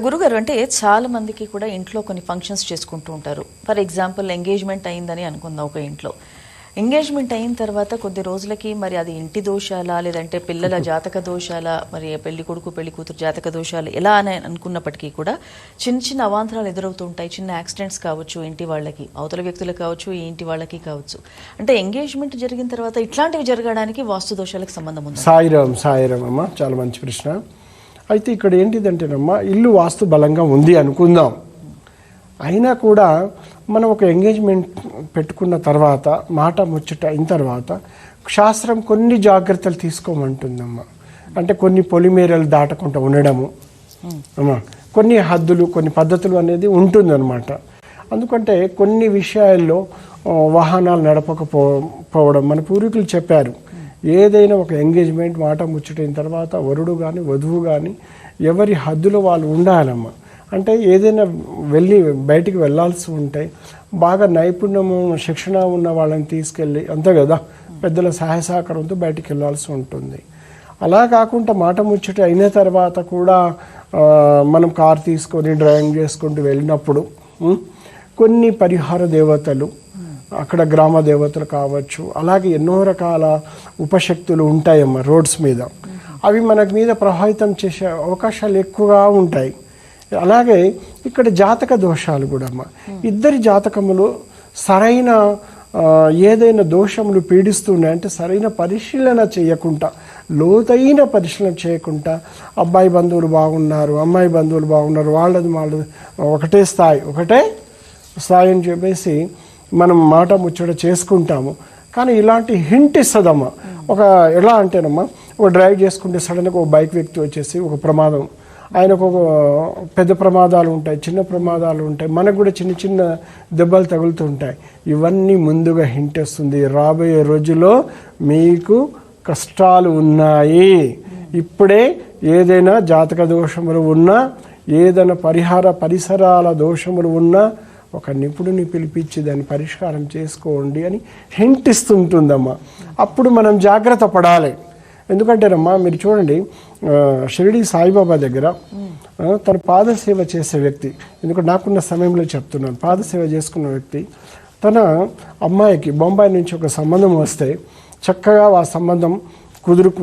గురుగారు, అంటే చాలా మందికి కూడా ఇంట్లో కొన్ని ఫంక్షన్స్ చేసుకుంటూ ఉంటారు. ఫర్ ఎగ్జాంపుల్ ఎంగేజ్మెంట్ అయిందని అనుకుందాం. ఒక ఇంట్లో ఎంగేజ్మెంట్ అయిన తర్వాత కొద్ది రోజులకి మరి అది ఇంటి దోషాలా, లేదంటే పిల్లల జాతక దోషాలా, మరి పెళ్లి కొడుకు పెళ్లి కూతురు జాతక దోషాలు ఎలా అని అనుకున్నప్పటికీ కూడా చిన్న చిన్న అవాంతరాలు ఎదురవుతుంటాయి. చిన్న యాక్సిడెంట్స్ కావచ్చు, ఇంటి వాళ్ళకి, అవతల వ్యక్తులకు కావచ్చు, ఈ ఇంటి వాళ్ళకి కావచ్చు. అంటే ఎంగేజ్మెంట్ జరిగిన తర్వాత ఇట్లాంటివి జరగడానికి వాస్తు దోషాలకు సంబంధం ఉంది? సాయిరామ్ అమ్మ, చాలా మంచి ప్రశ్న. అయితే ఇక్కడ ఏంటిదంటేనమ్మా, ఇల్లు వాస్తు బలంగా ఉంది అనుకుందాం. అయినా కూడా మనం ఒక ఎంగేజ్మెంట్ పెట్టుకున్న తర్వాత, మాట ముచ్చట అయిన తర్వాత శాస్త్రం కొన్ని జాగ్రత్తలు తీసుకోమంటుందమ్మా. అంటే కొన్ని పొలిమేరలు దాటకుండా ఉండడము అమ్మా, కొన్ని హద్దులు, కొన్ని పద్ధతులు అనేది ఉంటుందన్నమాట. ఎందుకంటే కొన్ని విషయాల్లో వాహనాలు నడపకపోవడం, మన పూర్వీకులు చెప్పారు, ఏదైనా ఒక ఎంగేజ్మెంట్ మాట ముచ్చటైన తర్వాత వరుడు కానీ వధువు కానీ ఎవరి హద్దులో వాళ్ళు ఉండాలమ్మా. అంటే ఏదైనా బయటికి వెళ్ళాల్సి ఉంటే బాగా నైపుణ్యము, శిక్షణ ఉన్న వాళ్ళని తీసుకెళ్ళి, అంతే కదా, పెద్దల సహాయ సహకారంతో బయటికి వెళ్ళాల్సి ఉంటుంది. అలా కాకుండా మాట ముచ్చట అయిన తర్వాత కూడా మనం కారు తీసుకొని డ్రైవింగ్ చేసుకుంటూ వెళ్ళినప్పుడు కొన్ని పరిహార దేవతలు, అక్కడ గ్రామ దేవతలు కావచ్చు, అలాగే ఎన్నో రకాల ఉపశక్తులు ఉంటాయమ్మా రోడ్స్ మీద. అవి మన మీద ప్రభావితం చేసే అవకాశాలు ఎక్కువగా ఉంటాయి. అలాగే ఇక్కడ జాతక దోషాలు కూడా అమ్మా, ఇద్దరి జాతకములు సరైన ఏదైనా దోషములు పీడిస్తున్నాయి అంటే సరైన పరిశీలన చేయకుండా, లోతైన పరిశీలన చేయకుండా, అబ్బాయి బంధువులు బాగున్నారు, అమ్మాయి బంధువులు బాగున్నారు, వాళ్ళది ఒకటే స్థాయి అని చెప్పేసి మనం మాట ముచ్చట చేసుకుంటాము. కానీ ఇలాంటి హింట్ ఇస్తుందమ్మా. ఎలా అంటేనమ్మా, ఒక డ్రైవ్ చేసుకుంటే సడన్గా ఒక బైక్ వ్యక్తి వచ్చేసి ఒక ప్రమాదం, ఆయనకు ఒక పెద్ద ప్రమాదాలు ఉంటాయి, చిన్న ప్రమాదాలు ఉంటాయి, మనకు కూడా చిన్న చిన్న దెబ్బలు తగులుతుంటాయి. ఇవన్నీ ముందుగా హింట్ ఇస్తుంది, రాబోయే రోజుల్లో మీకు కష్టాలు ఉన్నాయి. ఇప్పుడే ఏదైనా జాతక దోషములు ఉన్నా, ఏదైనా పరిసరాల దోషములు ఉన్నా ఒక నిపుణుని పిలిపించి దాన్ని పరిష్కారం చేసుకోండి అని హింట్ ఇస్తుంటుందమ్మా. అప్పుడు మనం జాగ్రత్త పడాలి. ఎందుకంటేనమ్మా, మీరు చూడండి, షిరిడి సాయిబాబా దగ్గర తన పాదసేవ చేసే వ్యక్తి, ఎందుకంటే నాకున్న సమయంలో చెప్తున్నాను, పాదసేవ చేసుకున్న వ్యక్తి తన అమ్మాయికి బొంబాయి నుంచి ఒక సంబంధం వస్తే చక్కగా ఆ సంబంధం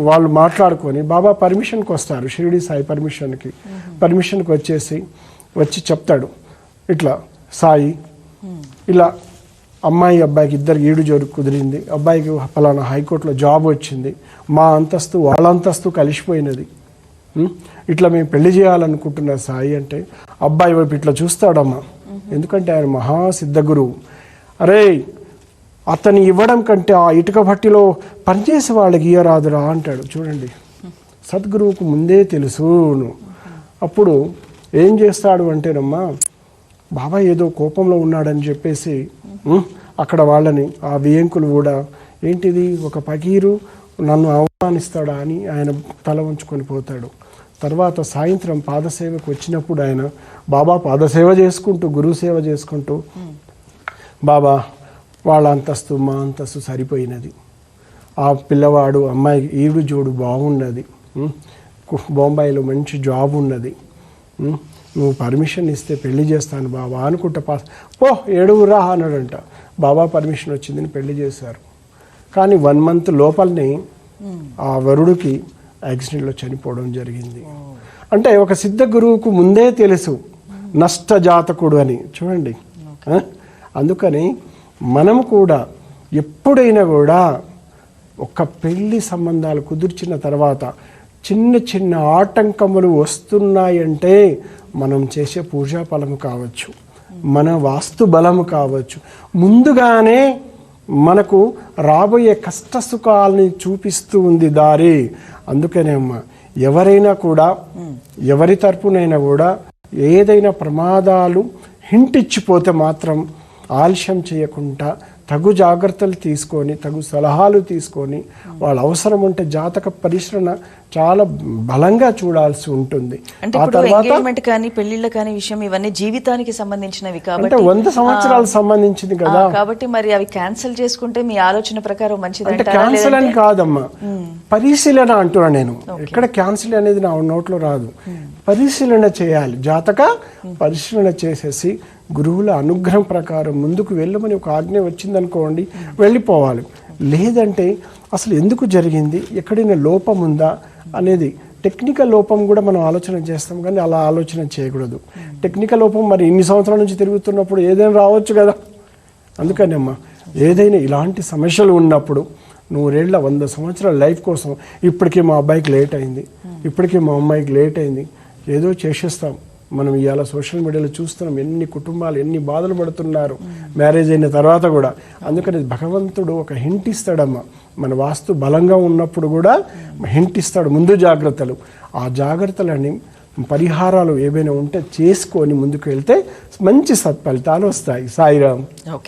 వాళ్ళు మాట్లాడుకొని బాబా పర్మిషన్కి వస్తారు. షిరిడి సాయి పర్మిషన్కి వచ్చి చెప్తాడు, ఇట్లా సాయి ఇలా అమ్మాయి అబ్బాయికి ఇద్దరికి ఈడు జోరు కుదిరింది, అబ్బాయికి ఫలానా హైకోర్టులో జాబ్ వచ్చింది, మా అంతస్తు వాళ్ళ అంతస్తు కలిసిపోయినది, ఇట్లా మేము పెళ్లి చేయాలనుకుంటున్నా సాయి అంటే అబ్బాయి వైపు ఇట్లా చూస్తాడమ్మా. ఎందుకంటే ఆయన మహాసిద్ధ గురువు. అరే, అతని ఇవ్వడం కంటే ఆ ఇటుక భట్టిలో పనిచేసే వాళ్ళకి ఇయ్యరాదురా అంటాడు. చూడండి, సద్గురువుకు ముందే తెలుసును. అప్పుడు ఏం చేస్తాడు అంటేనమ్మా, బాబా ఏదో కోపంలో ఉన్నాడని చెప్పేసి అక్కడ వాళ్ళని, ఆ వియంకులు కూడా, ఏంటిది ఒక పకీరు నన్ను అవమానిస్తాడా అని ఆయన తల ఉంచుకొని పోతాడు. తర్వాత సాయంత్రం పాదసేవకు వచ్చినప్పుడు ఆయన బాబా పాదసేవ చేసుకుంటూ, గురువు సేవ చేసుకుంటూ, బాబా వాళ్ళ అంతస్తు మా అంతస్తు సరిపోయినది, ఆ పిల్లవాడు అమ్మాయి ఈడు జోడు బాగున్నది, బొంబాయిలో మంచి జాబ్ ఉన్నది, నువ్వు పర్మిషన్ ఇస్తే పెళ్లి చేస్తాను బాబా అనుకుంటా ఏడుగురా అన్నాడంట. బాబా పర్మిషన్ వచ్చిందని పెళ్లి చేశారు. కానీ 1 month లోపలనే ఆ వరుడికి యాక్సిడెంట్లో చనిపోవడం జరిగింది. అంటే ఒక సిద్ధ గురువుకు ముందే తెలుసు నష్ట జాతకుడు అని. చూడండి, అందుకని మనం కూడా ఎప్పుడైనా కూడా ఒక పెళ్లి సంబంధాలు కుదిర్చిన తర్వాత చిన్న చిన్న ఆటంకములు వస్తున్నాయంటే మనం చేసే పూజా ఫలము కావచ్చు, మన వాస్తు బలము కావచ్చు, ముందుగానే మనకు రాబోయే కష్ట సుఖాలని చూపిస్తూ ఉంది దారి. అందుకనే అమ్మా, ఎవరైనా కూడా, ఎవరి తరపునైనా కూడా ఏదైనా ప్రమాదాలు హింట్ ఇచ్చిపోతే మాత్రం ఆలస్యం చేయకుండా తగు జాగ్రత్తలు తీసుకొని, తగు సలహాలు తీసుకొని, వాళ్ళ అవసరం ఉంటే జాతక పరిశీలన చాలా బలంగా చూడాల్సి ఉంటుంది. అంటే ఆ ఇప్పుడు తర్వాత ఎంగేజ్మెంట్ కానీ పెళ్లిళ్ళ కానీ విషయం ఇవన్నీ జీవితానికి సంబంధించినవి అంటే కాబట్టి 100 సంవత్సరాలకు సంబంధించింది కదా. కాబట్టి మరి అవి క్యాన్సిల్ చేసుకుంటే మీ ఆలోచన ప్రకారం మంచిది అంటే అంటారా? క్యాన్సిల్ అని కాదమ్మా, పరిశీలన అంటున్నా నేను. ఎక్కడ క్యాన్సిల్ అనేది నా నోట్లో రాదు. పరిశీలన చేయాలి, జాతక పరిశీలన చేసేసి గురువుల అనుగ్రహం ప్రకారం ముందుకు వెళ్ళమని ఒక ఆజ్ఞ వచ్చిందనుకోండి, వెళ్ళిపోవాలి. లేదంటే అసలు ఎందుకు జరిగింది, ఎక్కడైనా లోపం ఉందా అనేది, టెక్నికల్ లోపం కూడా మనం ఆలోచన చేస్తాం కానీ అలా ఆలోచన చేయకూడదు. టెక్నికల్ లోపం మరి ఇన్ని సంవత్సరాల నుంచి తిరుగుతున్నప్పుడు ఏదైనా రావచ్చు కదా. అందుకని అమ్మా, ఏదైనా ఇలాంటి సమస్యలు ఉన్నప్పుడు 100 సంవత్సరాల లైఫ్ కోసం ఇప్పటికీ మా అబ్బాయికి లేట్ అయింది, ఇప్పటికీ మా అమ్మాయికి లేట్ అయింది, ఏదో చేసేస్తాం. మనం ఇవాళ సోషల్ మీడియాలో చూస్తున్నాం ఎన్ని కుటుంబాలు ఎన్ని బాధలు పడుతున్నారు మ్యారేజ్ అయిన తర్వాత కూడా. అందుకని భగవంతుడు ఒక హింట్ ఇస్తాడమ్మా, మన వాస్తు బలంగా ఉన్నప్పుడు కూడా హింట్ ఇస్తాడు, ముందు జాగ్రత్తలు. ఆ జాగ్రత్తలని పరిహారాలు ఏవైనా ఉంటే చేసుకొని ముందుకు వెళ్తే మంచి సత్ఫలితాలు వస్తాయి. సాయిరామ్. ఓకే.